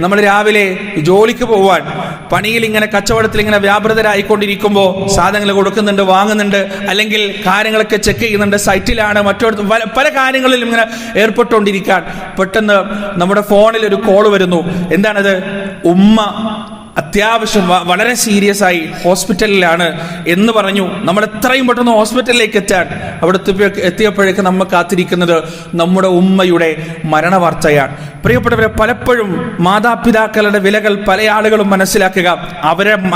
നമ്മൾ രാവിലെ ജോലിക്ക് പോവാൻ പണിയിൽ ഇങ്ങനെ കച്ചവടത്തിൽ ഇങ്ങനെ വ്യാപൃതരായിക്കൊണ്ടിരിക്കുമ്പോൾ സാധനങ്ങൾ കൊടുക്കുന്നുണ്ട്, വാങ്ങുന്നുണ്ട്, അല്ലെങ്കിൽ കാര്യങ്ങളൊക്കെ ചെക്ക് ചെയ്യുന്നുണ്ട്, സൈറ്റിലാണ്, മറ്റൊരു പല കാര്യങ്ങളിലും ഇങ്ങനെ ഏർപ്പെട്ടുകൊണ്ടിരിക്കാൻ പെട്ടെന്ന് നമ്മുടെ ഫോണിൽ ഒരു കോൾ വരുന്നു. എന്താണത്? ഉമ്മ അത്യാവശ്യം വളരെ സീരിയസ് ആയി ഹോസ്പിറ്റലിലാണ് എന്ന് പറഞ്ഞു. നമ്മൾ എത്രയും പെട്ടെന്ന് ഹോസ്പിറ്റലിലേക്ക് എത്താൻ അവിടെ എത്തിയപ്പോഴേക്ക് നമ്മൾ കാത്തിരിക്കുന്നത് നമ്മുടെ ഉമ്മയുടെ മരണവാർത്തയാണ്. പ്രിയപ്പെട്ടവരെ, പലപ്പോഴും മാതാപിതാക്കളുടെ വിലകൾ പല ആളുകളും മനസ്സിലാക്കുക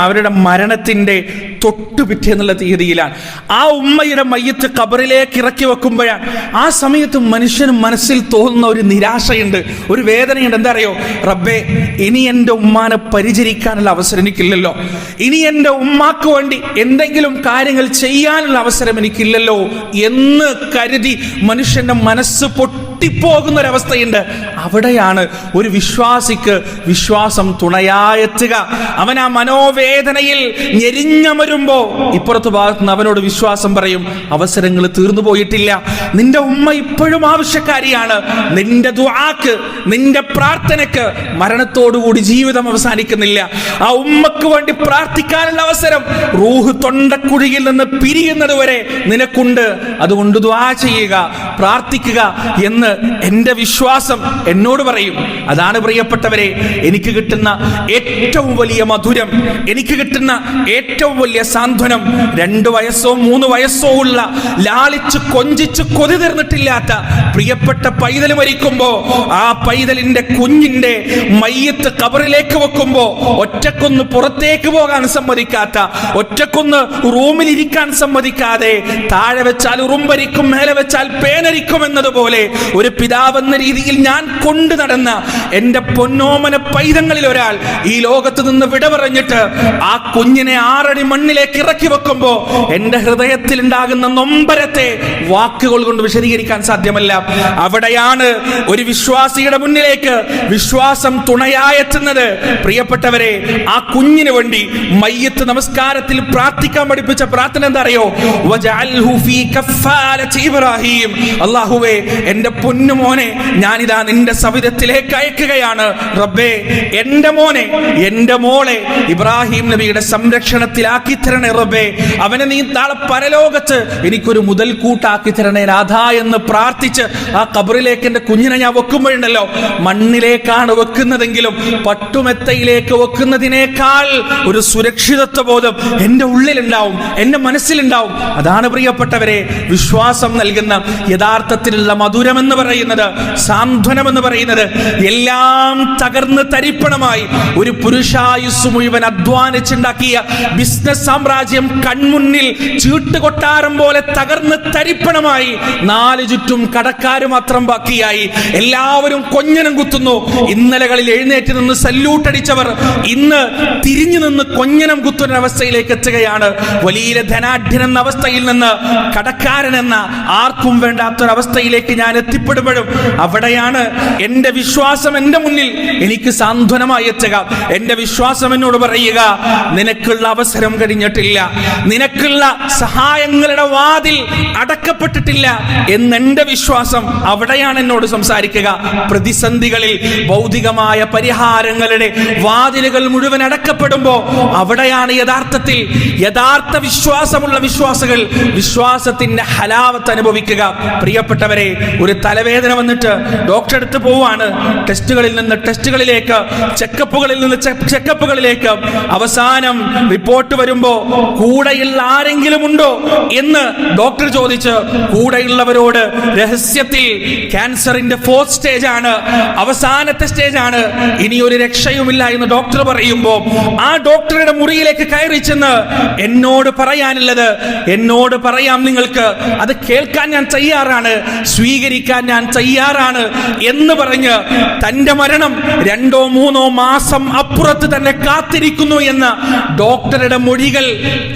അവരുടെ മരണത്തിന്റെ തൊട്ടുപിറ്റേന്നുള്ള തീയതിയിലാണ്. ആ ഉമ്മയുടെ മയ്യത്ത് ഖബറിലേക്ക് ഇറക്കി വെക്കുമ്പോഴാണ് ആ സമയത്ത് മനുഷ്യന് മനസ്സിൽ തോന്നുന്ന ഒരു നിരാശയുണ്ട്, ഒരു വേദനയുണ്ട്. എന്താ അറിയോ? റബ്ബേ, ഇനി എൻ്റെ ഉമ്മാനെ പരിചരിക്കാനുള്ള അവസരം എനിക്കില്ലല്ലോ, ഇനി എൻ്റെ ഉമ്മാക്ക് വേണ്ടി എന്തെങ്കിലും കാര്യങ്ങൾ ചെയ്യാനുള്ള അവസരം എനിക്കില്ലല്ലോ എന്ന് കരുതി മനുഷ്യന്റെ മനസ്സ് പൊട്ടിപ്പോകുന്ന ഒരവസ്ഥയുണ്ട്. അവിടെയാണ് ഒരു വിശ്വാസിക്ക് വിശ്വാസം തുണയായെത്തുക. അവൻ ആ മനോവേദനയിൽ ഞെരിഞ്ഞമരുമ്പോ ഇപ്പുറത്ത് ഭാഗത്തുനിന്ന് അവനോട് വിശ്വാസം പറയും, അവസരങ്ങൾ തീർന്നു പോയിട്ടില്ല, നിന്റെ ഉമ്മ ഇപ്പോഴും ആവശ്യക്കാരിയാണ്, നിന്റെ ദുആക്ക്, നിന്റെ പ്രാർത്ഥനയ്ക്ക് മരണത്തോടുകൂടി ജീവിതം അവസാനിക്കുന്നില്ല. ആ ഉമ്മക്ക് വേണ്ടി പ്രാർത്ഥിക്കാനുള്ള അവസരം റൂഹ് തൊണ്ടക്കുഴിയിൽ നിന്ന് പിരിയുന്നത് വരെ നിനക്കുണ്ട്. അതുകൊണ്ട് ദുആ ചെയ്യുക, പ്രാർത്ഥിക്കുക എന്ന് എന്റെ വിശ്വാസം എന്നോട് പറയും. അതാണ് പ്രിയപ്പെട്ടവരെ എനിക്ക് കിട്ടുന്ന ഏറ്റവും വലിയ മധുരം, എനിക്ക് കിട്ടുന്ന ഏറ്റവും വലിയ സാന്ത്വനം. 2 വയസ്സോ 3 വയസ്സോ ഉള്ള ലാളിച്ച് കൊഞ്ചിച്ച് കൊതി തീർന്നിട്ടില്ലാത്ത പ്രിയപ്പെട്ട പൈതൽ മരിക്കുമ്പോ ആ പൈതലിന്റെ കുഞ്ഞിന്റെ മയ്യത്ത് ഖബറിലേക്ക് വെക്കുമ്പോ ഒറ്റക്കൊന്ന് പുറത്തേക്ക് പോകാൻ സമ്മതിക്കാത്ത, ഒറ്റക്കൊന്ന് റൂമിൽ ഇരിക്കാൻ സമ്മതിക്കാതെ, താഴെ വെച്ചാൽ ഉറുമ്പരിക്കും മേലെ വെച്ചാൽ പേനരിക്കും എന്നതുപോലെ ഒരു പിതാവെന്ന രീതിയിൽ ഞാൻ കൊണ്ടു നടന്ന എന്റെ പൊന്നോമന പൈതങ്ങളിൽ ഒരാൾ ഈ ലോകത്ത് നിന്ന് വിട പറഞ്ഞിട്ട് ആ കുഞ്ഞിനെ 6 അടി മണ്ണിലേക്ക് ഇറക്കി വെക്കുമ്പോ എന്റെ ഹൃദയത്തിൽ ഉണ്ടാകുന്ന നൊമ്പരത്തെ വാക്കുകൾ കൊണ്ട് വിശദീകരിക്കാൻ സാധ്യമല്ല. അവിടെയാണ് ഒരു വിശ്വാസിയുടെ മുന്നിലേക്ക് വിശ്വാസം തുണയായെത്തുന്നത്. പ്രിയപ്പെട്ടവരെ, ആ കുഞ്ഞിന് വേണ്ടി മയ്യത്ത് നമസ്കാരത്തിൽ പ്രാർത്ഥിക്കാൻ പഠിപ്പിച്ച പ്രാർത്ഥന എന്താ അറിയോ? വജഅൽഹു ഫീ കഫാലത്തി ഇബ്രാഹിം. അല്ലാഹുവേ, എന്റെ പൊന്നുമോനെ ഞാനിതാ നിന്റെ സവിധത്തിലേക്ക് അയക്കുകയാണ്. റബ്ബേ, എന്റെ മോനെ, എന്റെ മോളെ ഇബ്രാഹിം നബിയുടെ സംരക്ഷണത്തിലാക്കി തരണേ റബ്ബേ. അവനെ നീ നാളെ പരലോകത്ത് എനിക്കൊരു മുതൽക്കൂട്ടാക്കി തരണേ നാഥാ എന്ന് പ്രാർത്ഥിച്ച് ആ ഖബറിലേക്ക് എന്റെ കുഞ്ഞിനെ ഞാൻ വെക്കുമ്പോഴുണ്ടല്ലോ, മണ്ണിലേക്കാണ് വെക്കുന്നതെങ്കിലും പട്ടുമെത്തയിലേക്ക് വെക്കുന്നതിനേക്കാൾ ഒരു സുരക്ഷിതത്വ ബോധം എന്റെ ഉള്ളിലുണ്ടാവും, എന്റെ മനസ്സിലുണ്ടാവും. അതാണ് പ്രിയപ്പെട്ടവരെ വിശ്വാസം നൽകുന്ന യഥാർത്ഥത്തിലുള്ള മധുരം എന്ന് പറയുന്നത്, സാന്ത്വനം എന്ന് പറയുന്നത്. എല്ലാം തകർന്ന് തരിപ്പണമായി ഒരു പുരുഷായുസ് മുഴുവൻ അധ്വാനിച്ചുണ്ടാക്കിയ ബിസിനസ് സാമ്രാജ്യം കൺമുന്നിൽ ചീട്ടുകൊട്ടാരം പോലെ തകർന്ന് തരിപ്പണമായി. 4 ചുറ്റും കടക്കാര് മാത്രം ബാക്കിയായി. എല്ലാവരും കൊഞ്ഞനം കുത്തുന്നു. ഇന്നലകളിൽ എഴുന്നേറ്റ് നിന്ന് സല്യൂട്ട് അടിച്ചവർ ഇന്ന് തിരിഞ്ഞു നിന്ന് കൊഞ്ഞനം കുത്തുന്ന അവസ്ഥയിലേക്ക് എത്തുകയാണ്. വലിയ ധനാഢ്യൻ എന്ന അവസ്ഥയിൽ നിന്ന് കടക്കാരൻ എന്ന ആർക്കും വേണ്ടാത്തൊരവസ്ഥയിലേക്ക് ഞാൻ എത്തിപ്പെടുമ്പോഴും അവിടെയാണ് എന്റെ വിശ്വാസം എന്റെ മുന്നിൽ എനിക്ക് സാന്ത്വനമായി എത്തുക. എന്റെ വിശ്വാസം എന്നോട് പറയുക, നിനക്കുള്ള അവസരം കഴിഞ്ഞിട്ടില്ല, നിനക്കുള്ള സഹായങ്ങളുടെ വാതിൽ അടക്കപ്പെട്ടിട്ടില്ല എന്നെന്റെ വിശ്വാസം അവിടെയാണ് എന്നോട് സംസാരിക്കുക. പ്രതിസന്ധികളിൽ ഭൗതികമായ പരിഹാരങ്ങളുടെ വാതിലുകൾ മുഴുവൻ അടക്കപ്പെടുമ്പോ അവിടെയാണ് യഥാർത്ഥ വിശ്വാസമുള്ള വിശ്വാസികൾ വിശ്വാസത്തിന്റെ ഹലാവത്ത് അനുഭവിക്കുക. പ്രിയപ്പെട്ടവരെ, ഒരു തലവേദന വന്നിട്ട് ഡോക്ടറെ അടുത്ത് പോവാണ്. ടെസ്റ്റുകളിൽ നിന്ന് ടെസ്റ്റുകളിലേക്ക്, ചെക്കപ്പുകളിൽ നിന്ന് ചെക്കപ്പുകളിലേക്ക്. അവസാനം റിപ്പോർട്ട് വരുമ്പോ കൂടെയുള്ള ആരെങ്കിലും ഉണ്ടോ എന്ന് ഡോക്ടർ ചോദിച്ച് കൂടെയുള്ളവരോട് രഹസ്യത്തിൽ ക്യാൻസറിന്റെ 4th സ്റ്റേജ് ആണ്, അവസാനത്തെ സ്റ്റേജ് ആണ്, ഇനിയൊരു രക്ഷയുമില്ല എന്ന് ഡോക്ടർ പറയുമ്പോ ആ ഡോക്ടറുടെ മുറിയിലേക്ക് കയറി ചെന്ന് എന്നോട് പറയാനുള്ളത് എന്നോട് പറയാം, നിങ്ങൾക്ക് അത് കേൾക്കാൻ ഞാൻ തയ്യാറാണ്, സ്വീകരിക്കാൻ ഞാൻ തയ്യാറാണ് എന്ന് പറഞ്ഞ് തന്റെ മരണം 2-3 മാസം അപ്പുറത്ത് തന്നെ കാത്തിരിക്കുന്നു എന്ന ഡോക്ടറുടെ മൊഴികൾ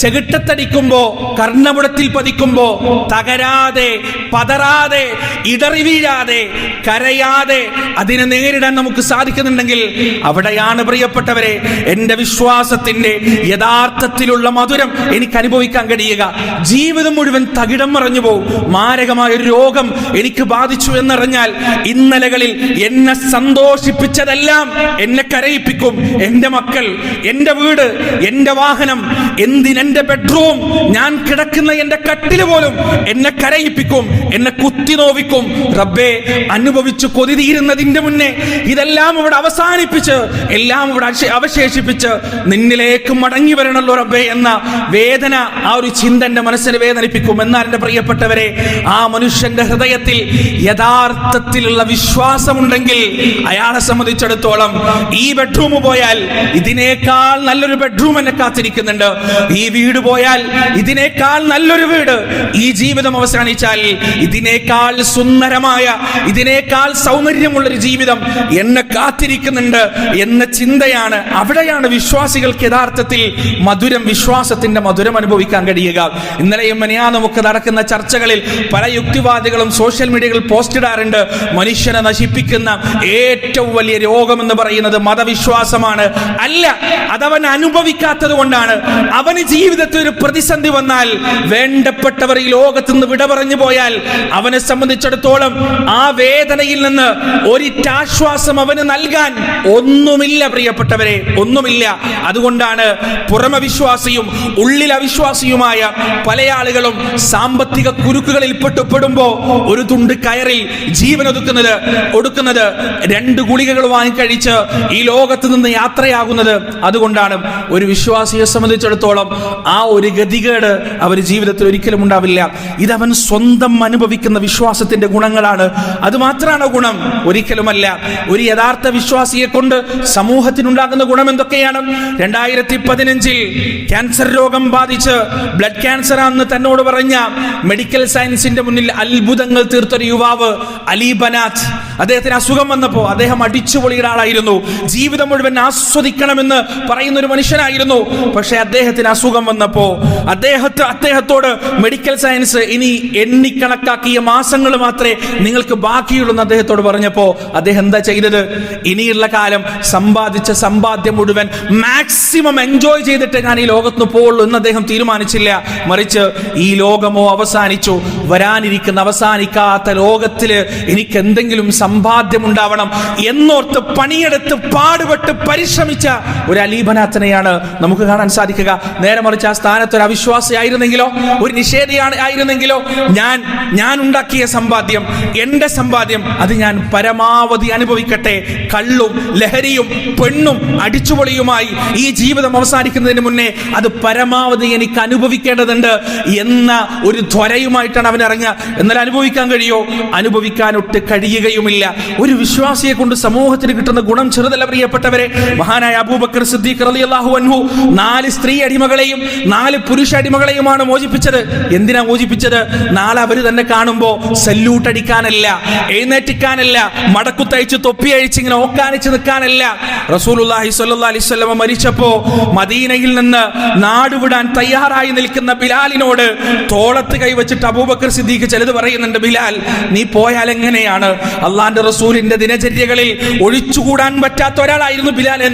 ചെകിട്ടത്തടിക്കുമ്പോ, കർണമുടത്തിൽ പതിക്കുമ്പോ തകരാതെ, പതറാതെ, ഇടറി വീഴാതെ, കരയാതെ അതിനെ നേരിടാൻ നമുക്ക് സാധിക്കുന്നുണ്ടെങ്കിൽ അവിടെയാണ് പ്രിയപ്പെട്ടവരെ എന്റെ വിശ്വാസത്തിന്റെ യഥാർത്ഥത്തിലുള്ള മധുരം എനിക്ക് അനുഭവിക്കാൻ കഴിയുക. ജീവിതം മുഴുവൻ തകിടം മറിഞ്ഞു പോകും. മാരകമായ ഒരു രോഗം എനിക്ക് ബാധിച്ചു ബാധിച്ചു എന്നറിഞ്ഞാൽ ഇന്നലകളിൽ എന്നെ സന്തോഷിപ്പിച്ചതെല്ലാം എന്നെ കരയിപ്പിക്കും. എന്റെ മക്കൾ, എന്റെ വീട്, എന്റെ വാഹനം, എന്തിനെന്റെ ബെഡ്റൂം, ഞാൻ കിടക്കുന്ന എന്റെ കട്ടില് പോലും എന്നെ കരയിപ്പിക്കും, എന്നെ കുത്തി നോവിക്കും. റബ്ബേ, അനുഭവിച്ചു കൊതി തീരുന്നതിന്റെ മുന്നേ ഇതെല്ലാം ഇവിടെ അവസാനിപ്പിച്ച്, എല്ലാം ഇവിടെ അവശേഷിപ്പിച്ച് നിന്നിലേക്ക് മടങ്ങി വരണല്ലോ റബ്ബേ എന്ന വേദന, ആ ഒരു ചിന്ത എന്റെ മനസ്സിനെ വേദനിപ്പിക്കും. എന്നാൽ എന്റെ പ്രിയപ്പെട്ടവരെ, ആ മനുഷ്യന്റെ ഹൃദയത്തിൽ യഥാർത്ഥത്തിലുള്ള വിശ്വാസമുണ്ടെങ്കിൽ അയാളെ സംബന്ധിച്ചിടത്തോളം ഈ ബെഡ്റൂം പോയാൽ ഇതിനേക്കാൾ നല്ലൊരു ബെഡ്റൂം എന്നെ കാത്തിരിക്കുന്നുണ്ട്, ഈ വീട് പോയാൽ ഇതിനേക്കാൾ നല്ലൊരു വീട്, ഈ ജീവിതം അവസാനിച്ചാൽ ഇതിനേക്കാൾ സുന്ദരമായ, ഇതിനേക്കാൾ സൗന്ദര്യമുള്ളൊരു ജീവിതം എന്നെ കാത്തിരിക്കുന്നുണ്ട് എന്ന ചിന്തയാണ്. അവിടെയാണ് വിശ്വാസികൾക്ക് യഥാർത്ഥത്തിൽ മധുരം, വിശ്വാസത്തിന്റെ മധുരം അനുഭവിക്കാൻ കഴിയുക. ഇന്നലെയും നമുക്ക് നടക്കുന്ന ചർച്ചകളിൽ പല യുക്തിവാദികളും സോഷ്യൽ മീഡിയകളിൽ പോസ്റ്റ് ഇടാറുണ്ട്, മനുഷ്യനെ നശിപ്പിക്കുന്ന ഏറ്റവും വലിയ രോഗം എന്ന് പറയുന്നത് മതവിശ്വാസമാണ്. അല്ല, അതവൻ അനുഭവിക്കാത്തത് കൊണ്ടാണ്. അവന് ജീവിതത്തിൽ ഒരു പ്രതിസന്ധി വന്നാൽ, വേണ്ടപ്പെട്ടവർ ഈ ലോകത്ത് നിന്ന് വിട പറഞ്ഞു പോയാൽ, അവനെ സംബന്ധിച്ചിടത്തോളം ആ വേദനയിൽ നിന്ന് ഒരിറ്റാശ്വാസം അവന് നൽകാൻ ഒന്നുമില്ല പ്രിയപ്പെട്ടവരെ, ഒന്നുമില്ല. അതുകൊണ്ടാണ് പുറമെ വിശ്വാസിയും ഉള്ളിൽ അവിശ്വാസിയുമായ പല ആളുകളും സാമ്പത്തിക കുരുക്കുകളിൽ പെടുമ്പോ ഒരു തുണ്ട് കയറിൽ ജീവൻ ഒടുക്കുന്നത് 2 ഗുളികകൾ വാങ്ങിക്കഴിച്ച് ഈ ലോകത്ത് നിന്ന് യാത്രയാകുന്നത്. അതുകൊണ്ടാണ് ഒരു വിശ്വാസിയെ സംബന്ധിച്ചിടത്തോളം ആ ഒരു ഗതികേട് അവർ ജീവിതത്തിൽ ഒരിക്കലും ഉണ്ടാവില്ല. ഇതവൻ സ്വന്തം അനുഭവിക്കുന്ന വിശ്വാസത്തിന്റെ ഗുണങ്ങളാണ്. അത് മാത്രമാണ് ഗുണം, ഒരിക്കലുമല്ല. ഒരു യഥാർത്ഥ വിശ്വാസിയെ കൊണ്ട് സമൂഹത്തിനുണ്ടാകുന്ന ഗുണം എന്തൊക്കെയാണ്? 2015 ക്യാൻസർ രോഗം ബാധിച്ച് ബ്ലഡ് ക്യാൻസർ ആണെന്ന് തന്നോട് പറഞ്ഞ മെഡിക്കൽ സയൻസിന്റെ മുന്നിൽ അത്ഭുതങ്ങൾ തീർത്തൊരു യുവാവ് അലി ബനാത്ത്, അദ്ദേഹത്തിന് അസുഖം വന്നപ്പോൾ അദ്ദേഹം അടിച്ചുപൊളിയുടെ ആളായിരുന്നു, ജീവിതം മുഴുവൻ ആസ്വദിക്കണമെന്ന് പറയുന്ന ഒരു മനുഷ്യനായിരുന്നു. പക്ഷെ അദ്ദേഹത്തിന് അസുഖം വന്നപ്പോ അദ്ദേഹത്തോട് മെഡിക്കൽ സയൻസ് ഇനി എണ്ണിക്കണക്കാക്കിയ മാസങ്ങൾ മാത്രമേ നിങ്ങൾക്ക് ബാക്കിയുള്ളൂ എന്ന് അദ്ദേഹത്തോട് പറഞ്ഞപ്പോ അദ്ദേഹം എന്താ ചെയ്തത്? ഇനിയുള്ള കാലം സമ്പാദിച്ച സമ്പാദ്യം മുഴുവൻ മാക്സിമം എൻജോയ് ചെയ്തിട്ട് ഞാൻ ഈ ലോകത്തിന് പോവുള്ളൂ എന്ന് അദ്ദേഹം തീരുമാനിച്ചില്ല. മറിച്ച് ഈ ലോകമോ അവസാനിച്ചു, വരാനിരിക്കുന്ന അവസാനിക്കാത്ത ലോകത്തില് എനിക്ക് എന്തെങ്കിലും സമ്പാദ്യം ഉണ്ടാവണം എന്നോർത്ത് പണിയെടുത്ത് പാടുപെട്ട് പരിശ്രമിച്ച ഒരു അലി ബനാത്തിനെയാണ് നമുക്ക് കാണാൻ സാധിക്കുക. നേരെ മറിച്ച് ആ സ്ഥാനത്ത് ഒരു അവിശ്വാസിയായിരുന്നെങ്കിലോ, ഒരു നിഷേധിയായിരുന്നെങ്കിലോ, ഞാൻ ഉണ്ടാക്കിയ സമ്പാദ്യം, എന്റെ സമ്പാദ്യം, അത് ഞാൻ പരമാവധി അനുഭവിക്കട്ടെ, കള്ളും ലഹരിയും പെണ്ണും അടിച്ചുപൊളിയുമായി ഈ ജീവിതം അവസാനിക്കുന്നതിന് മുന്നേ അത് പരമാവധി എനിക്ക് അനുഭവിക്കേണ്ടതുണ്ട് എന്ന ഒരു ത്വരയുമായിട്ടാണ് അവൻ ഇറങ്ങുക. എന്നാൽ അനുഭവിക്കാൻ കഴിയോ? അനുഭവിക്കാനൊട്ട് കഴിയുകയുമില്ല. ഒരു വിശ്വാസിയെ കൊണ്ട് സമൂഹത്തിന് കിട്ടുന്ന ഗുണം ചെറുതല്ല പ്രിയപ്പെട്ടവരെ. മഹാനായ അബൂബക്കർ സിദ്ദീഖ് റളിയല്ലാഹു അൻഹു 4 സ്ത്രീ അടിമകളെയും 4 പുരുഷ അടിമകളെയുമാണ് മോചിപ്പിച്ചത്. എന്തിനാ മോചിപ്പിച്ചത്? നാളെ അവര് തന്നെ കാണുമ്പോ സല്യൂട്ട് അടിക്കാനല്ല, എഴുന്നേറ്റിക്കാനല്ല, മടക്കുത്തയച്ച് തൊപ്പി അഴിച്ച് ഇങ്ങനെ ഓക്കാനിച്ച് നിൽക്കാനല്ല. റസൂലുള്ളാഹി സ്വല്ലല്ലാഹി അലൈഹി വസല്ലം മരിച്ചപ്പോ മദീനയിൽ നിന്ന് നാടുവിടാൻ തയ്യാറായി നിൽക്കുന്ന ബിലാലിനോട് തോളത്ത് കൈവച്ചിട്ട് അബൂബക്കർ സിദ്ദീഖ് ചിലത് പറയുന്നുണ്ട്, ബിലാൽ നീ പോയാൽ എങ്ങനെയാണ്? അള്ളാന്റെ റസൂലിന്റെ ദിനചര്യകളിൽ ഒഴിച്ചുകൂടാൻ പറ്റാത്ത ഒരാളായിരുന്നു ബിലാലെ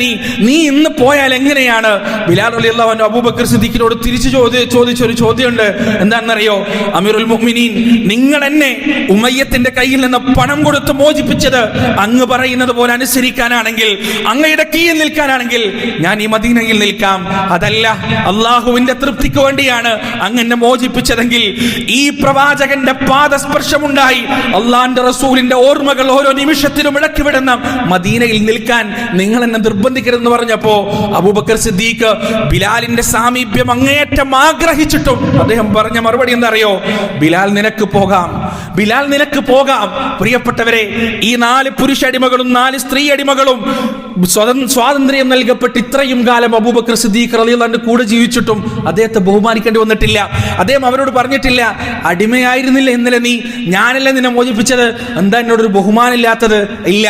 നീ ഇന്ന് പോയാൽ എങ്ങനെയാണ്? ബിലാൽ റളിയല്ലാഹു അൻഹു അബൂബക്കർ സിദ്ദീഖിനോട് തിരിച്ചു ചോദിച്ചൊരു ചോദ്യമുണ്ട്. എന്താണെന്നറിയോ? അമീറുൽ മുഅ്മിനീൻ, നിങ്ങൾ എന്നെ ഉമയ്യത്തിന്റെ കയ്യിൽ നിന്ന് പണം കൊടുത്ത് മോചിപ്പിച്ചത് അങ്ങ് പറയുന്നത് പോലെ അനുസരിക്കാനാണെങ്കിൽ, അങ്ങയുടെ കീഴിൽ നിൽക്കാനാണെങ്കിൽ ഞാൻ ഈ മദീനയിൽ നിൽക്കാം. അതല്ല, അള്ളാഹുവിന്റെ തൃപ്തിക്ക് വേണ്ടിയാണ് അങ്ങനെ മോചിപ്പിച്ചതെങ്കിൽ, ഈ പ്രവാചകന്റെ പാദസ്പർശമുണ്ടായി അള്ളാന്റെ റസൂലിന്റെ ഓർമ്മകൾ ഓരോ നിമിഷത്തിലും ഇളക്കിവിടുന്ന മദീനയിൽ നിൽക്കാൻ നിങ്ങൾ എന്നെ നിർബന്ധിക്കരുതെന്ന് പറഞ്ഞപ്പോ അബൂബക്കർ സിദ്ദീഖ് ബിലാലിന്റെ സാമീപ്യം അങ്ങേയറ്റം ആഗ്രഹിച്ചിട്ടും അദ്ദേഹം പറഞ്ഞ മറുപടി എന്താ അറിയോ? ബിലാൽ നിനക്ക് പോകാം, ബിലാൽ നിനക്ക് പോകാം. പ്രിയപ്പെട്ടവരെ, ഈ 4 പുരുഷ അടിമകളും 4 സ്ത്രീ അടിമകളും സ്വാതന്ത്ര്യം നൽകപ്പെട്ട് ഇത്രയും കാലം അബൂബക്കർ സിദ്ദീഖ് റളിയല്ലാഹു അൻഹു കൂടെ ജീവിച്ചിട്ടും അദ്ദേഹത്തെ ബഹുമാനിക്കേണ്ടി വന്നിട്ടില്ല. അദ്ദേഹം അവരോട് പറഞ്ഞിട്ടില്ല, അടിമയായിരുന്നില്ല ഇന്നലെ നീ, ഞാനല്ലേ നിന്നെ മോചിപ്പിച്ചത്, എന്താ എന്നോടൊരു ബഹുമാനില്ലാത്തത്? ഇല്ല.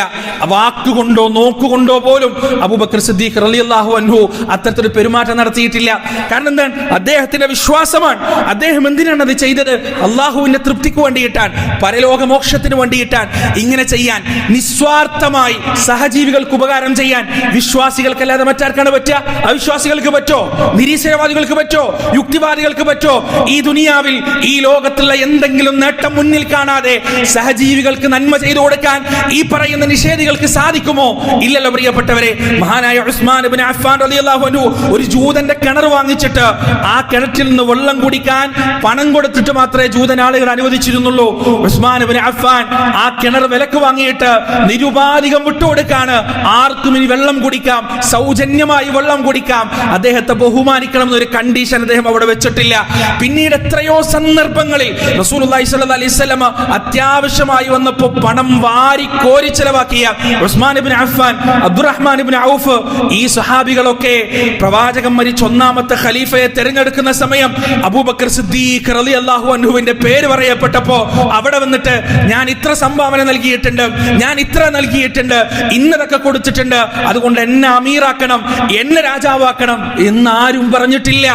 വാക്കുകൊണ്ടോ നോക്കുകൊണ്ടോ പോലും അബൂബക്കർ സിദ്ദീഖ് റളിയല്ലാഹു അൻഹു അത്തരത്തിലൊരു പെരുമാറ്റം നടത്തിയിട്ടില്ല. കാരണം എന്താണ്? അദ്ദേഹത്തിന്റെ വിശ്വാസമാണ്. അദ്ദേഹം എന്തിനാണ് അത് ചെയ്തത്? അള്ളാഹുവിന്റെ തൃപ്തിക്ക് വേണ്ടിയിട്ടാണ്. പരലോകമോക്ഷത്തിന് വേണ്ടിയിട്ടാണ് ഇങ്ങനെ ചെയ്യാൻ, നിസ്വാർത്ഥമായി സഹജീവികൾക്ക് ഉപകാരം ചെയ്യാൻ വിശ്വാസികൾക്കല്ലാതെ മറ്റാർക്കാണ് പറ്റുക? അവിശ്വാസികൾക്ക് പറ്റോ? നിരീശ്വരവാദികൾക്ക് പറ്റോ? യുക്തിവാദികൾക്ക് പറ്റോ? ഈ ദുനിയാവിൽ ഈ ലോകത്തുള്ള എന്തെങ്കിലും നേട്ടം മുന്നിൽ കാണാതെ സഹജീവികൾക്ക് നന്മ ചെയ്തു കൊടുക്കാൻ ഈ പറയുന്ന നിഷേധികൾക്ക് സാധിക്കുമോ? ഇല്ലല്ലോ പ്രിയപ്പെട്ടവരെ. മഹാനായ ഉസ്മാൻ ഇബ്നു അഫ്ഫാൻ റളിയല്ലാഹു അൻഹു ഒരു ജൂതന്റെ കിണർ വാങ്ങിച്ചിട്ട് ആ കിണറ്റിൽ നിന്ന് വെള്ളം കുടിക്കാൻ പണം കൊടുത്തിട്ട് മാത്രമേ ജൂതൻ ആളുകൾ അനുവദിച്ചിരുന്നുള്ളൂ. ഉസ്മാൻ ഇബ്നു അഫ്ഫാൻ ആ കിണർ വിലക്ക് വാങ്ങിയിട്ട് നിരുപാധികം വിട്ടുകൊടുക്കാണ്. ആർക്കും ഇനി വെള്ളം കുടിക്കാം, സൗജന്യമായി വെള്ളം കുടിക്കാം. അദ്ദേഹത്തെ ബഹുമാനിക്കണം എന്നൊരു കണ്ടീഷൻ അദ്ദേഹം അവിടെ വെച്ചിട്ടില്ല. പിന്നീട് എത്രയോ സന്ദർഭങ്ങളിൽ റസൂലുള്ളാഹി സ്വല്ലല്ലാഹു അലൈഹി വസല്ലം അത്യാവശ്യമായി വന്നപ്പോൾ പണം വാരി കോരി ചെലവാക്കിയ ഉസ്മാൻ ഇബ്നു അഫ്ഫാൻ, അബ്ദുറഹ്മാൻ ഇബ്നു ഔഫ്, ഈ സ്വഹാബികളൊക്കെ പ്രവാചകൻ മരിച്ച ഒന്നാമത്തെ ഖലീഫയെ തിരഞ്ഞെടുക്കുന്ന സമയം അബൂബക്കർ സിദ്ദീഖ് റളിയല്ലാഹു അൻഹുവിന്റെ പേര് പറയപ്പെട്ടപ്പോ അവിടെ വന്നിട്ട് ഞാൻ ഇത്ര സംഭാവന നൽകിയിട്ടുണ്ട്, ഞാൻ ഇത്ര നൽകിയിട്ടുണ്ട്, ഇന്നതൊക്കെ കൊടുത്തിട്ടുണ്ട്, അതുകൊണ്ട് എന്നെ അമീറാക്കണം, എന്നെ രാജാവാക്കണം എന്നാരും പറഞ്ഞിട്ടില്ല.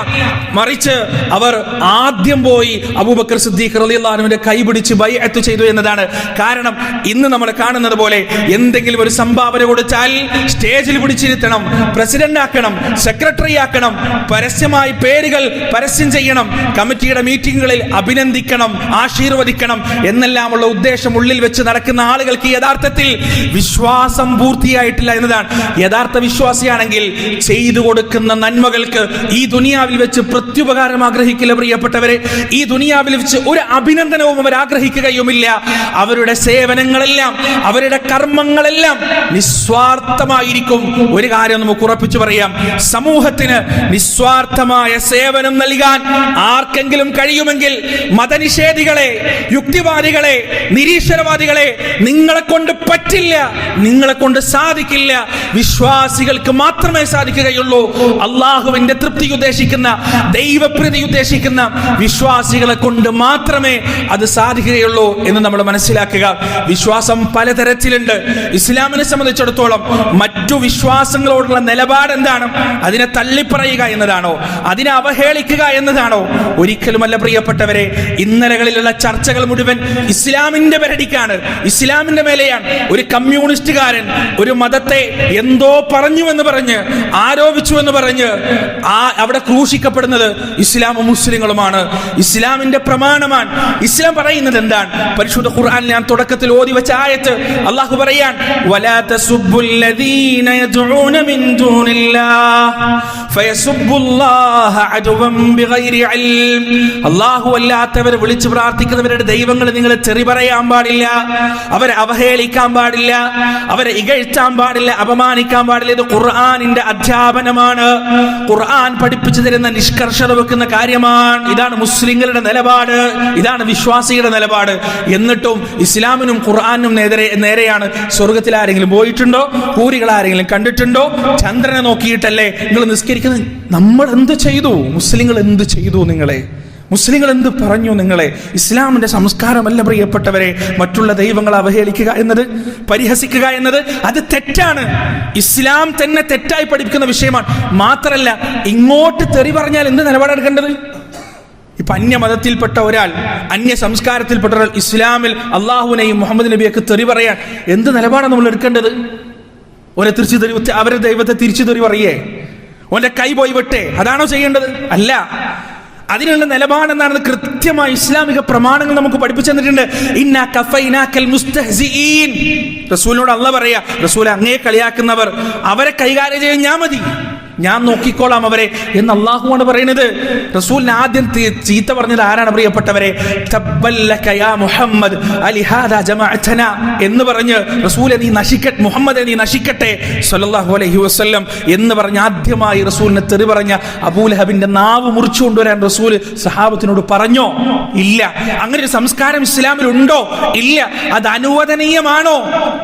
മറിച്ച് അവർ ആദ്യം പോയി അബൂബക്കർ സിദ്ദീഖ് റളിയല്ലാഹു അൻഹുവിന്റെ കൈ പിടിച്ച് ബൈഅത്ത് ചെയ്തു എന്നതാണ്. കാരണം ഇന്ന് നമ്മൾ കാണുന്നത് പോലെ എന്തെങ്കിലും ഒരു സംഭാവന കൊടുത്താൽ സ്റ്റേജിൽ പിടിച്ചിരുത്തണം, പ്രസിഡന്റ് ആക്കണം, സെക്രട്ടറി ആക്കണം, പരസ്യമായി പേരുകൾ പരസ്യം ചെയ്യണം, കമ്മിറ്റിയുടെ മീറ്റിംഗുകളിൽ അഭിനന്ദിക്കണം, ആശീർവദിക്കണം എന്നെല്ലാമുള്ള ഉദ്ദേശം ഉള്ളിൽ വെച്ച് നടക്കുന്ന ആളുകൾക്ക് യഥാർത്ഥത്തിൽ വിശ്വാസം പൂർത്തിയായിട്ടില്ല എന്നതാണ്. യഥാർത്ഥ വിശ്വാസിയാണെങ്കിൽ ചെയ്തു കൊടുക്കുന്ന നന്മകൾക്ക് ഈ ദുനിയാവിൽ വെച്ച് പ്രത്യുപകാരം ആഗ്രഹിക്കില്ല പ്രിയപ്പെട്ടവരെ. ഈ ദുനിയാവിൽ വെച്ച് ഒരു അഭിനന്ദനവും അവർ ആഗ്രഹിക്കുകയുമില്ല. അവരുടെ സേവനങ്ങളെല്ലാം, അവരുടെ കർമ്മങ്ങളെല്ലാം നിസ്വാർത്ഥമായിരിക്കും. ഒരു കാര്യം നമുക്ക് ഉറപ്പിച്ചു പറയാം, സമൂഹത്തിന് നിസ്വാർത്ഥമായ സേവനം നൽകാൻ ആർക്കെങ്കിലും കഴിയുമെങ്കിൽ മതനിഷേധികളെ, യുക്തിവാദികളെ, നിരീശ്വരവാദികളെ നിങ്ങളെ കൊണ്ട് പറ്റില്ല, നിങ്ങളെ കൊണ്ട് സാധിക്കില്ല. വിശ്വാസികൾക്ക് മാത്രമേ സാധിക്കുകയുള്ളൂ. അള്ളാഹുവിന്റെ തൃപ്തി ഉദ്ദേശിക്കുന്ന, ദൈവപ്രീതി ഉദ്ദേശിക്കുന്ന വിശ്വാസികളെ കൊണ്ട് മാത്രമേ അത് സാധിക്കുകയുള്ളൂ എന്ന് നമ്മൾ മനസ്സിലാക്കുക. വിശ്വാസം പലതരത്തിലുണ്ട്. ഇസ്ലാമിനെ സംബന്ധിച്ചിടത്തോളം മറ്റു വിശ്വാസങ്ങളോടുള്ള നിലപാട് എന്താണ്? അതിനെ തള്ളിപ്പറയുക എന്നതാണോ? അതിനെ അവഹേളിക്കുക എന്നതാണോ? ഒരിക്കലുമല്ല പ്രിയപ്പെട്ടവരെ. ഇന്നലകളിലുള്ള ചർച്ചകൾ മുഴുവൻ ഇസ്ലാമിന്റെ പെരടിക്കാണ്, ഇസ്ലാമിന്റെ മേലെയാണ്. ഒരു കമ്മ്യൂണിസ്റ്റുകാരൻ ഒരു മതത്തെ എന്തോ പറഞ്ഞു എന്ന് പറഞ്ഞ്, ആരോപിച്ചു എന്ന് പറഞ്ഞ് അവിടെ ക്രൂശിക്കപ്പെടുന്നത് ഇസ്ലാമും മുസ്ലിങ്ങളുമാണ്. ഇസ്ലാമിന്റെ പ്രമാണമാണ്. ഇസ്ലാം പറയുന്നത് എന്താണ്? പരിശുദ്ധ ഖുർആൻ ഞാൻ തുടക്കത്തിൽ ഓതി വെച്ച ആയത്ത് അല്ലാഹു പറയാൻ, വലാ തസുബ്ബുല്ലദീന യദ്ഊന മിൻ ദൂനില്ലാഹ് ഫയസുബ്ബുല്ലാഹ അദ്വൻ ബിഗൈരി ഇൽം. അല്ലാഹു അല്ലാത്തവരെ വിളിച്ചു പ്രാർത്ഥിക്കുന്നവരുടെ ദൈവങ്ങളെ നിങ്ങൾ തെറി പറയാൻ പാടില്ല, അവരെ അവഹേളിക്കാൻ പാടില്ല, അവരെ ഇകഴ്ത്താൻ പാടില്ല, അപമാനിക്കാൻ പാടില്ല. ഇത് ഖുർആനിന്റെ അധ്യാപനമാണ്. ഖുർആൻ പഠിപ്പിച്ചു തരുന്ന നിഷ്കർഷത വെക്കുന്ന കാര്യമാണ്. ഇതാണ് മുസ്ലിങ്ങളുടെ നിലപാട്, ഇതാണ് വിശ്വാസിയുടെ നിലപാട്. എന്നിട്ടും ഇസ്ലാമിനും ഖുർആനും നേരെയാണ്. സ്വർഗത്തിൽ ആരെങ്കിലും പോയിട്ടുണ്ടോ? കൂരികൾ ആരെങ്കിലും കണ്ടിട്ടുണ്ടോ? ചന്ദ്രനെ നോക്കിയിട്ടല്ലേ നിങ്ങൾ നിസ്കരിക്കുന്നത്? നമ്മൾ എന്ത് ചെയ്തു? മുസ്ലിങ്ങൾ എന്ത് ചെയ്തു? മുസ്ലിങ്ങൾ എന്ത് പറഞ്ഞു നിങ്ങളെ? ഇസ്ലാമിന്റെ സംസ്കാരമല്ല പ്രിയപ്പെട്ടവരെ മറ്റുള്ള ദൈവങ്ങളെ അവഹേളിക്കുക എന്നത്, പരിഹസിക്കുക എന്നത്. അത് തെറ്റാണ്. ഇസ്ലാം തന്നെ തെറ്റായി പഠിപ്പിക്കുന്ന വിഷയമാണ്. മാത്രല്ല, ഇങ്ങോട്ട് തെറി പറഞ്ഞാൽ എന്ത് നിലപാടെടുക്കേണ്ടത്? ഇപ്പൊ അന്യമതത്തിൽപ്പെട്ട ഒരാൾ, അന്യ സംസ്കാരത്തിൽപ്പെട്ട ഒരാൾ ഇസ്ലാമിൽ അള്ളാഹുവിനെയും മുഹമ്മദ് നബിയൊക്കെ തെറി പറയാൻ എന്ത് നിലപാടാണ് നമ്മൾ എടുക്കേണ്ടത്? ഓനെ തിരിച്ചു തെറി, അവരുടെ ദൈവത്തെ തിരിച്ചു തെറി പറയേ? ഓന്റെ കൈ പോയി വെട്ടേ? അതാണോ ചെയ്യേണ്ടത്? അല്ല. അതിനുള്ള നിലപാടെന്താണെന്ന് കൃത്യമായി ഇസ്ലാമിക പ്രമാണങ്ങൾ നമുക്ക് പഠിപ്പിച്ചു തന്നിട്ടുണ്ട്. ഇന്നാ കഫൈനാക്കൽ മുസ്തഹ്സിഈൻ. റസൂലിനോട് അല്ലാഹു പറയാ, റസൂൽ അങ്ങേ കളിയാക്കുന്നവർ, അവരെ കൈകാര്യം ചെയ്യാൻ ഞാൻ മതി, ഞാൻ നോക്കിക്കോളാം അവരെ എന്ന് അല്ലാഹുവാണ് പറയുന്നത്. റസൂലിന് ആദ്യം ചീത്ത പറഞ്ഞത് ആരാണ് പ്രിയപ്പെട്ടവരെ? തബ്ബല്ലക യാ മുഹമ്മദ് അലിഹാദാ ജമഅതനാ എന്ന് പറഞ്ഞ് റസൂലെ നീ നശിക്കട്ടെ, മുഹമ്മദെ നീ നശിക്കട്ടെ സ്വല്ലല്ലാഹു അലൈഹി വസല്ലം എന്ന് പറഞ്ഞ് ആദ്യമായി റസൂലിനെ തെറി പറഞ്ഞ അബൂലഹബിന്റെ നാവ് മുറിച്ചു കൊണ്ടുവരാൻ റസൂൽ സഹാബത്തിനോട് പറഞ്ഞോ? ഇല്ല. അങ്ങനെ ഒരു സംസ്കാരം ഇസ്ലാമിൽ ഉണ്ടോ? ഇല്ല. അത് അനുവദനീയമാണോ?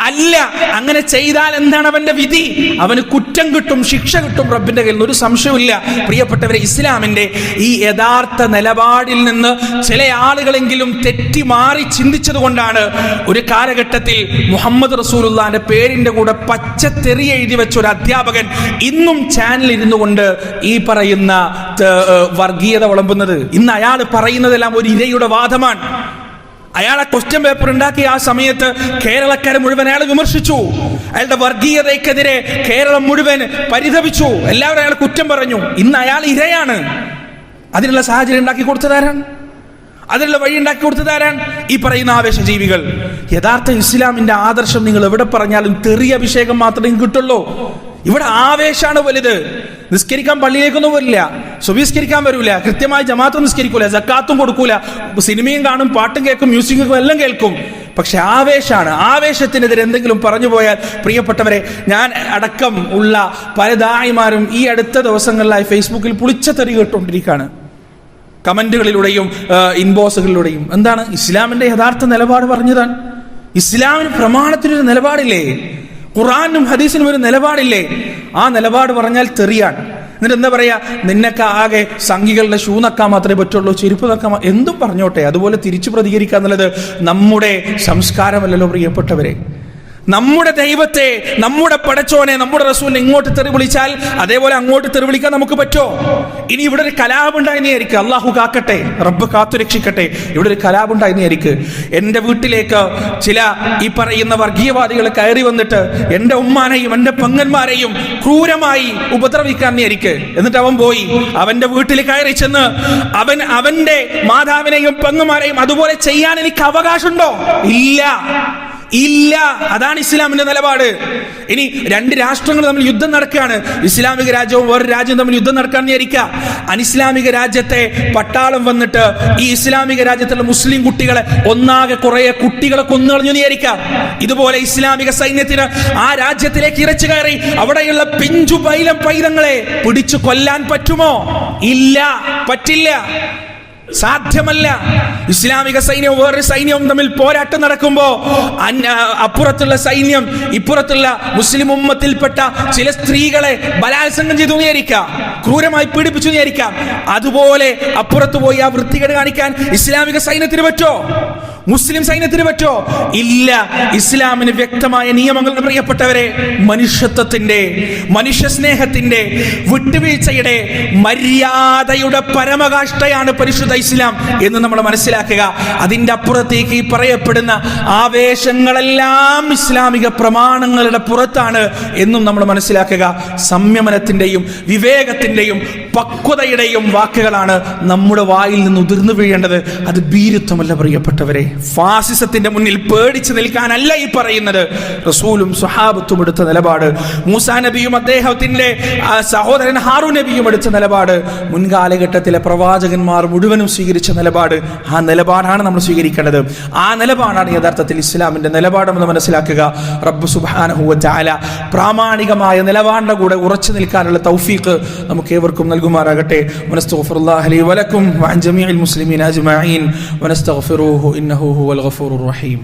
അല്ല. അങ്ങനെ ചെയ്താൽ എന്താണ് അവന്റെ വിധി? അവന് കുറ്റം കിട്ടും, ശിക്ഷ കിട്ടും റബ്ബിന്റെ കയ്യിൽ നിന്ന്, ഒരു സംശയമില്ല. പ്രിയപ്പെട്ടവരെ, ഇസ്ലാമിന്റെ ഈ യഥാർത്ഥ നിലപാടിൽ നിന്ന് ചില ആളുകളെങ്കിലും തെറ്റി മാറി ചിന്തിച്ചത് കൊണ്ടാണ് ഒരു കാലഘട്ടത്തിൽ മുഹമ്മദ് റസൂലുള്ളാഹിന്റെ പേരിന്റെ കൂടെ പച്ചത്തെറി എഴുതി വെച്ച ഒരു അധ്യാപകൻ ഇന്നും ചാനലിൽ ഇരുന്നു കൊണ്ട് ഈ പറയുന്ന വർഗീയത വിളമ്പുന്നത്. ഇന്ന് അയാൾ പറയുന്നതെല്ലാം ഒരു ഇരയുടെ വാദമാണ്. അയാളെ ക്വസ്റ്റ്യൻ പേപ്പർ ഉണ്ടാക്കിയ ആ സമയത്ത് കേരളക്കാരെ മുഴുവൻ അയാൾ വിമർശിച്ചു. അയാളുടെ വർഗീയതയ്ക്കെതിരെ കേരളം മുഴുവൻ പരിതപിച്ചു. എല്ലാവരും അയാൾ കുറ്റം പറഞ്ഞു. ഇന്ന് അയാൾ ഇരയാണ്. അതിനുള്ള സാഹചര്യം ഉണ്ടാക്കി കൊടുത്തതാരാണ്? അതിനുള്ള വഴി ഉണ്ടാക്കി കൊടുത്തതാരാണ്? ഈ പറയുന്ന ആവേശജീവികൾ. യഥാർത്ഥ ഇസ്ലാമിന്റെ ആദർശം നിങ്ങൾ എവിടെ പറഞ്ഞാലും തെറിയ അഭിഷേകം മാത്രമേ കിട്ടുള്ളൂ. ഇവിടെ ആവേശാണ് വലുത്. നിസ്കരിക്കാൻ പള്ളിയിലേക്കൊന്നും വരില്ല, സുബഹിസ്കരിക്കാൻ വരില്ല, കൃത്യമായി ജമാഅത്തും നിസ്കരിക്കൂല, സക്കാത്തും കൊടുക്കൂല, സിനിമയും കാണും, പാട്ടും കേൾക്കും, മ്യൂസിക്കും എല്ലാം കേൾക്കും. പക്ഷെ ആവേശാണ്. ആവേശത്തിനെതിരെ എന്തെങ്കിലും പറഞ്ഞു പോയാൽ പ്രിയപ്പെട്ടവരെ, ഞാൻ അടക്കം ഉള്ള പല ദായിമാരും ഈ അടുത്ത ദിവസങ്ങളിലായി ഫേസ്ബുക്കിൽ പുളിച്ച തെറി കേട്ടുകൊണ്ടിരിക്കുകയാണ്. കമന്റുകളിലൂടെയും ഇൻബോക്സുകളിലൂടെയും. എന്താണ്? ഇസ്ലാമിന്റെ യഥാർത്ഥ നിലപാട് പറഞ്ഞതാണ്. ഇസ്ലാമിന് പ്രമാണത്തിനൊരു നിലപാടില്ലേ? ഖുർആനും ഹദീസിനും ഒരു നിലപാടില്ലേ? ആ നിലപാട് പറഞ്ഞാൽ തെറിയാണ്. എന്നിട്ട് എന്താ പറയാ? നിന്നൊക്കെ ആകെ സംഘികളുടെ ഷൂ നക്കാൻ മാത്രമേ പറ്റുള്ളൂ, ചെരുപ്പ് നക്കാൻ, എന്തും പറഞ്ഞോട്ടെ, അതുപോലെ തിരിച്ചു പ്രതികരിക്കുക എന്നുള്ളത് നമ്മുടെ സംസ്കാരമല്ലല്ലോ പ്രിയപ്പെട്ടവരെ. നമ്മുടെ ദൈവത്തെ, നമ്മുടെ പടച്ചോനെ, നമ്മുടെ റസൂലിനെ ഇങ്ങോട്ട് തെറി വിളിച്ചാൽ അതേപോലെ അങ്ങോട്ട് തെറി വിളിക്കാൻ നമുക്ക് പറ്റോ? ഇനി ഇവിടെ ഒരു കലാപുണ്ടായിരുന്നായിരിക്കും, അള്ളാഹു കാക്കട്ടെ, റബ്ബ് കാത്തു രക്ഷിക്കട്ടെ, ഇവിടെ ഒരു കലാപുണ്ടായിരുന്നായിരിക്കും. എൻ്റെ വീട്ടിലേക്ക് ചില ഈ പറയുന്ന വർഗീയവാദികൾ കയറി വന്നിട്ട് എൻ്റെ ഉമ്മാനെയും എൻ്റെ പെങ്ങന്മാരെയും ക്രൂരമായി ഉപദ്രവിക്കാന്നായിരിക്കും. എന്നിട്ട് അവൻ പോയി അവന്റെ വീട്ടിൽ കയറി ചെന്ന് അവന്റെ മാതാവിനെയും പെങ്ങന്മാരെയും അതുപോലെ ചെയ്യാൻ എനിക്ക് അവകാശമുണ്ടോ? ഇല്ല. അതാണ് ഇസ്ലാമിന്റെ നിലപാട്. ഇനി രണ്ട് രാഷ്ട്രങ്ങൾ തമ്മിൽ യുദ്ധം നടക്കുകയാണ്, ഇസ്ലാമിക രാജ്യവും വേറൊരു രാജ്യവും തമ്മിൽ യുദ്ധം നടക്കാന്ന് വിചാരിക്കുക. അനിസ്ലാമിക രാജ്യത്തെ പട്ടാളം വന്നിട്ട് ഈ ഇസ്ലാമിക രാജ്യത്തുള്ള മുസ്ലിം കുട്ടികളെ ഒന്നാകെ കുറെ കുട്ടികളെ കൊന്നുകളഞ്ഞു വിചാരിക്കാം. ഇതുപോലെ ഇസ്ലാമിക സൈന്യത്തിന് ആ രാജ്യത്തിലേക്ക് ഇറച്ചു കയറി അവിടെയുള്ള പിഞ്ചു പൈതങ്ങളെ പിടിച്ചു കൊല്ലാൻ പറ്റുമോ? ഇല്ല, പറ്റില്ല, സാധ്യമല്ല. ഇസ്ലാമിക സൈന്യവും വേറൊരു സൈന്യവും തമ്മിൽ പോരാട്ടം നടക്കുമ്പോ അപ്പുറത്തുള്ള സൈന്യം ഇപ്പുറത്തുള്ള മുസ്ലിം ഉമ്മത്തിൽപ്പെട്ട ചില സ്ത്രീകളെ ബലാത്സംഗം ചെയ്തു വിചാരിക്കാം, ക്രൂരമായി പീഡിപ്പിച്ചു വിചാരിക്കാം. അതുപോലെ അപ്പുറത്ത് പോയി ആ വൃത്തികേട് കാണിക്കാൻ ഇസ്ലാമിക സൈന്യത്തിന് പറ്റോ? മുസ്ലിം സൈന്യത്തിന് പറ്റോ? ഇല്ല. ഇസ്ലാമിന് വ്യക്തമായ നിയമങ്ങൾ പ്രിയപ്പെട്ടവരെ. മനുഷ്യത്വത്തിന്റെ, മനുഷ്യ സ്നേഹത്തിന്റെ, വിട്ടുവീഴ്ചയുടെ, മര്യാദയുടെ പരമകാഷ്ഠയാണ് പരിശുദ്ധ ഇസ്ലാം എന്ന് നമ്മൾ മനസ്സിലാക്കുക. അതിന്റെ അപ്പുറത്തേക്ക് ഈ പറയപ്പെടുന്ന ആവേശങ്ങളെല്ലാം ഇസ്ലാമിക പ്രമാണങ്ങളുടെ പുറത്താണ് എന്നും നമ്മൾ മനസ്സിലാക്കുക. സംയമനത്തിന്റെയും വിവേകത്തിന്റെയും പക്വതയുടെയും വാക്കുകളാണ് നമ്മുടെ വായിൽ നിന്ന് ഉതിർന്നു വീഴേണ്ടത്. അത് ഭീരുത്വമല്ല പ്രിയപ്പെട്ടവരെ. ഫാസിസത്തിന്റെ മുന്നിൽ പേടിച്ചു നിൽക്കാനല്ല ഈ പറയുന്നത്. റസൂലും സ്വഹാബത്തും എടുത്ത നിലപാട്, മൂസാ നബിയും അദ്ദേഹത്തിന്റെ സഹോദരൻ ഹാറൂൻ നബിയും എടുത്ത നിലപാട്, മുൻകാലഘട്ടത്തിലെ പ്രവാചകന്മാർ മുഴുവനും സ്വീകരിച്ച നിലപാട്, ആ നിലപാടാണ് നമ്മൾ സ്വീകരിക്കേണ്ടത്. ആ നിലപാടാണ് യഥാർത്ഥത്തിൽ ഇസ്ലാമിന്റെ നിലപാടെന്ന് മനസ്സിലാക്കുക. റബ്ബ് സുബ്ഹാനഹു വ തആല പ്രാമാണികമായ നിലപാടിന്റെ കൂടെ ഉറച്ചു നിൽക്കാനുള്ള തൗഫീഖ് നമുക്ക് ഏവർക്കും നൽകുമാറാകട്ടെ. വനസ്തഗ്ഫിറുല്ലാഹ ലി വലക്കും വഅൻ ജമീഇൽ മുസ്ലിമീന അജ്മഈൻ വനസ്തഗ്ഫിറൂഹു ഇന്നഹു هو الغفور الرحيم.